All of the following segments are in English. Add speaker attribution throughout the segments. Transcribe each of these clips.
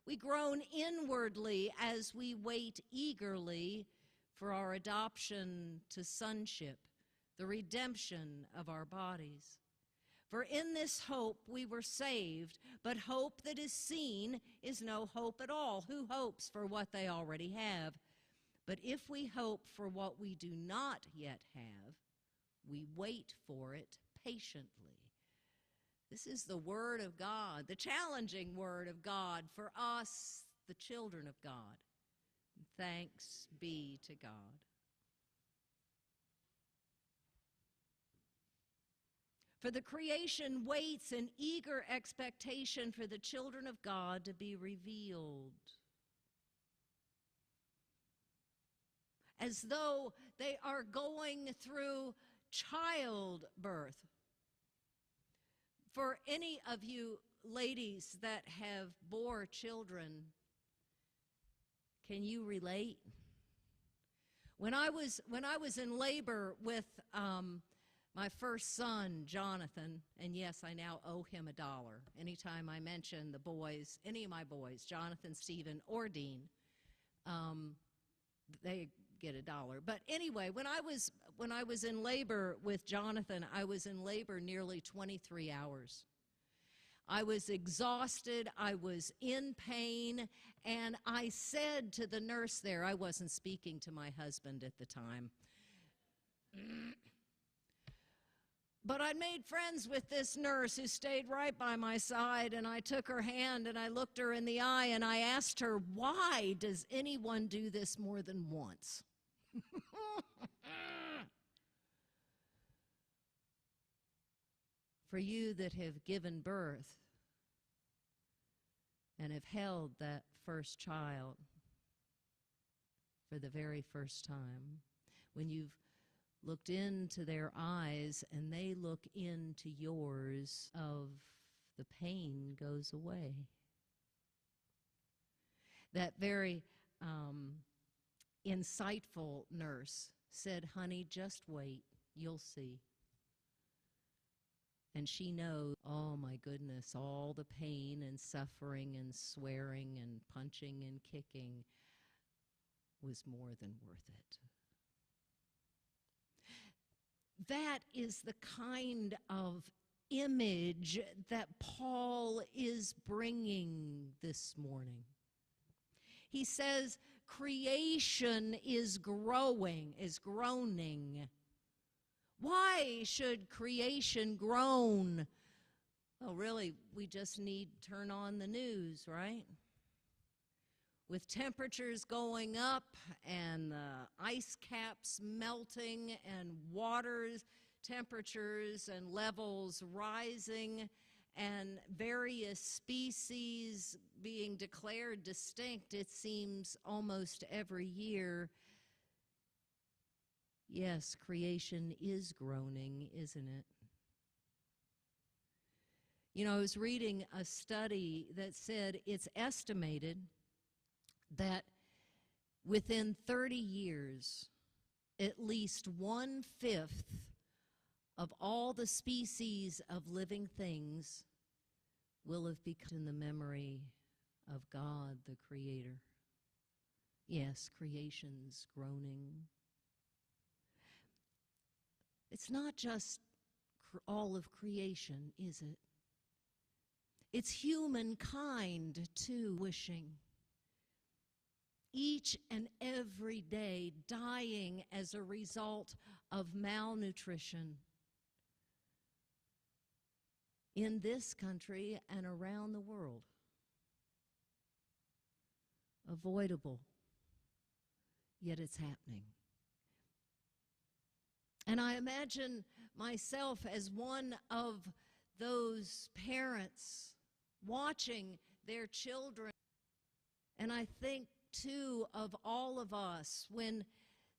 Speaker 1: We groan inwardly as we wait eagerly for our adoption to sonship, the redemption of our bodies. For in this hope we were saved, but hope that is seen is no hope at all. Who hopes for what they already have? But if we hope for what we do not yet have, we wait for it patiently. This is the Word of God, the challenging Word of God for us, the children of God. Thanks be to God. For the creation waits in eager expectation for the children of God to be revealed. As though they are going through childbirth. For any of you ladies that have bore children, can you relate? When I was in labor with my first son, Jonathan, and yes, I now owe him $1. Anytime I mention the boys, any of my boys, Jonathan, Stephen, or Dean, they get $1. But anyway, when I was in labor with Jonathan, I was in labor nearly 23 hours. I was exhausted, I was in pain, and I said to the nurse there, I wasn't speaking to my husband at the time, but I made friends with this nurse who stayed right by my side, and I took her hand and I looked her in the eye and I asked her, why does anyone do this more than once? For you that have given birth and have held that first child for the very first time, when you've looked into their eyes and they look into yours, of the pain goes away. That very insightful nurse said, honey, just wait, you'll see. And she knows, oh my goodness, all the pain and suffering and swearing and punching and kicking was more than worth it. That is the kind of image that Paul is bringing this morning. He says creation is growing, is groaning. Why should creation groan? Well, really, we just need to turn on the news, right? With temperatures going up and the ice caps melting and water's temperatures and levels rising and various species being declared distinct, it seems almost every year. Yes, creation is groaning, isn't it? You know, I was reading a study that said it's estimated that within 30 years, at least 1/5 of all the species of living things will have become in the memory of God, the Creator. Yes, creation's groaning. It's not just all of creation, is it? It's humankind, too, wishing. Each and every day dying as a result of malnutrition in this country and around the world. Avoidable, yet it's happening. And I imagine myself as one of those parents watching their children, and I think too of all of us when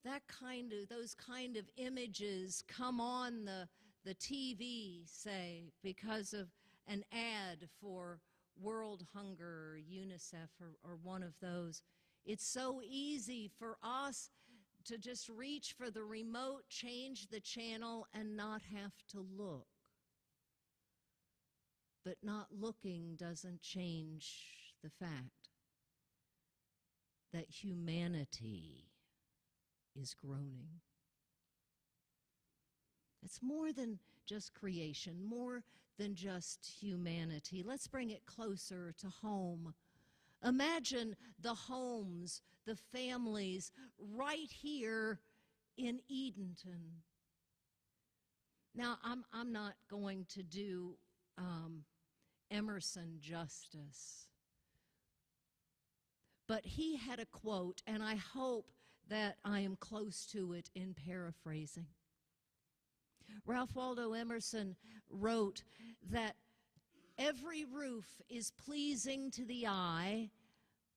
Speaker 1: those kind of images come on the TV, say, because of an ad for World Hunger or UNICEF or one of those. It's so easy for us to just reach for the remote, change the channel, and not have to look. But not looking doesn't change the fact that humanity is groaning. It's more than just creation, more than just humanity. Let's bring it closer to home. Imagine the homes, the families right here in Edenton. Now, I'm not going to do Emerson justice, but he had a quote, and I hope that I am close to it in paraphrasing. Ralph Waldo Emerson wrote that every roof is pleasing to the eye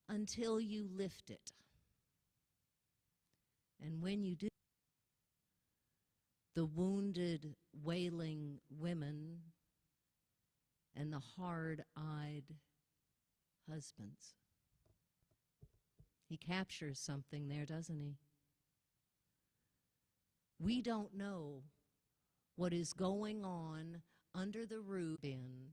Speaker 1: until you lift it. And when you do, the wounded, wailing women and the hard-eyed husbands. He captures something there, doesn't he? We don't know what is going on under the roof in.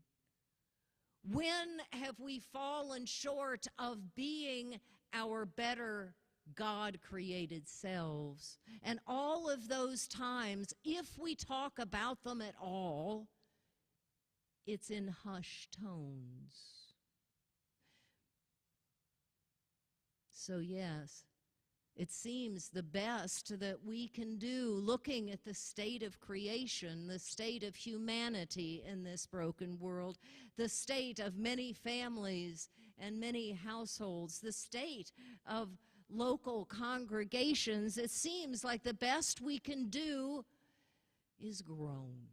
Speaker 1: When have we fallen short of being our better God-created selves? And all of those times, if we talk about them at all, it's in hushed tones. So yes, it seems the best that we can do, looking at the state of creation, the state of humanity in this broken world, the state of many families and many households, the state of local congregations, it seems like the best we can do is groan.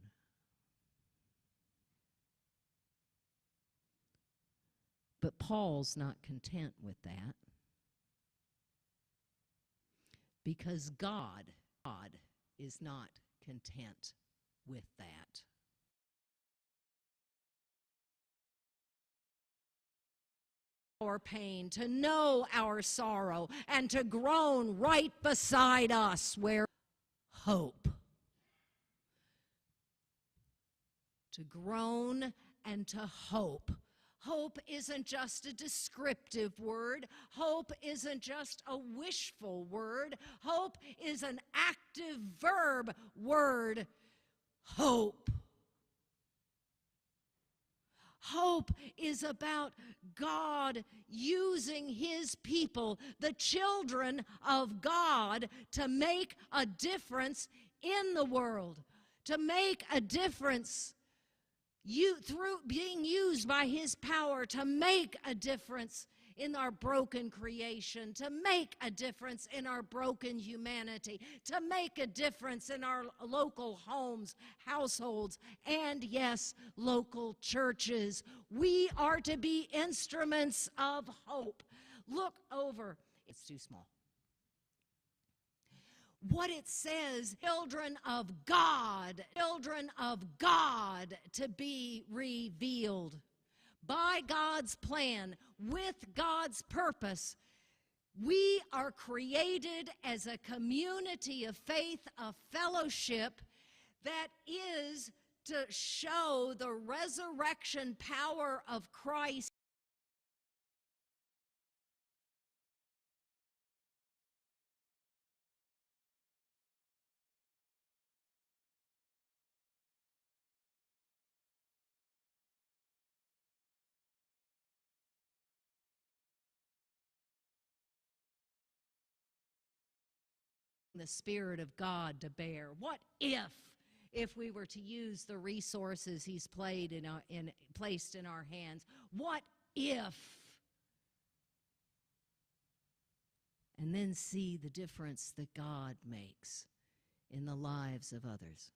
Speaker 1: But Paul's not content with that. Because God is not content with that. Our pain, to know our sorrow, and to groan right beside us where hope. To groan and to hope. Hope isn't just a descriptive word. Hope isn't just a wishful word. Hope is an active verb word. Hope. Hope is about God using his people, the children of God, to make a difference in the world, to make a difference through being used by his power to make a difference in our broken creation, to make a difference in our broken humanity, to make a difference in our local homes, households, and yes, local churches. We are to be instruments of hope. Look over. It's too small. What it says, children of God to be revealed by God's plan, with God's purpose. We are created as a community of faith, a fellowship that is to show the resurrection power of Christ. The Spirit of God to bear. What if we were to use the resources he's placed in our hands? What if? And then see the difference that God makes in the lives of others.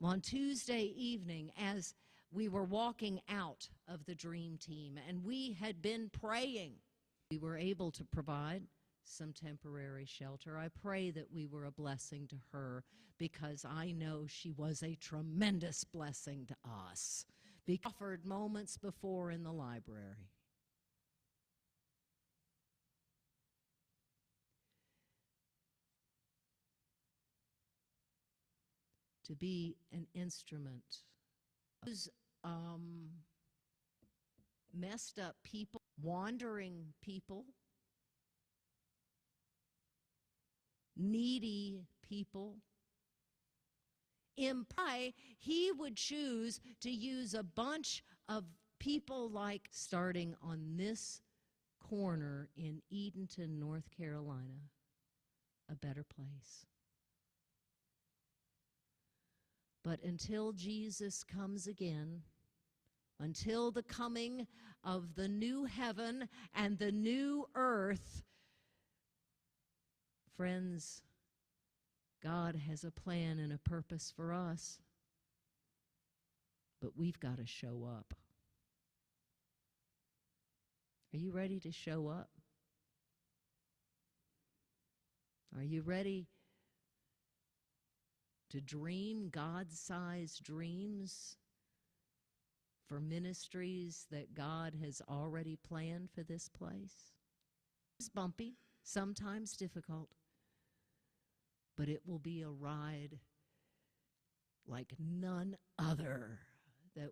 Speaker 1: Well, on Tuesday evening, as we were walking out of the Dream Team, and we had been praying, we were able to provide some temporary shelter. I pray that we were a blessing to her, because I know she was a tremendous blessing to us. We offered moments before in the library. To be an instrument. Those messed up people, wandering people, needy people. Imply he would choose to use a bunch of people like starting on this corner in Edenton, North Carolina, a better place. But until Jesus comes again, until the coming of the new heaven and the new earth, friends, God has a plan and a purpose for us, but we've got to show up. Are you ready to show up? Are you ready to dream God-sized dreams for ministries that God has already planned for this place? It's bumpy, sometimes difficult, but it will be a ride like none other that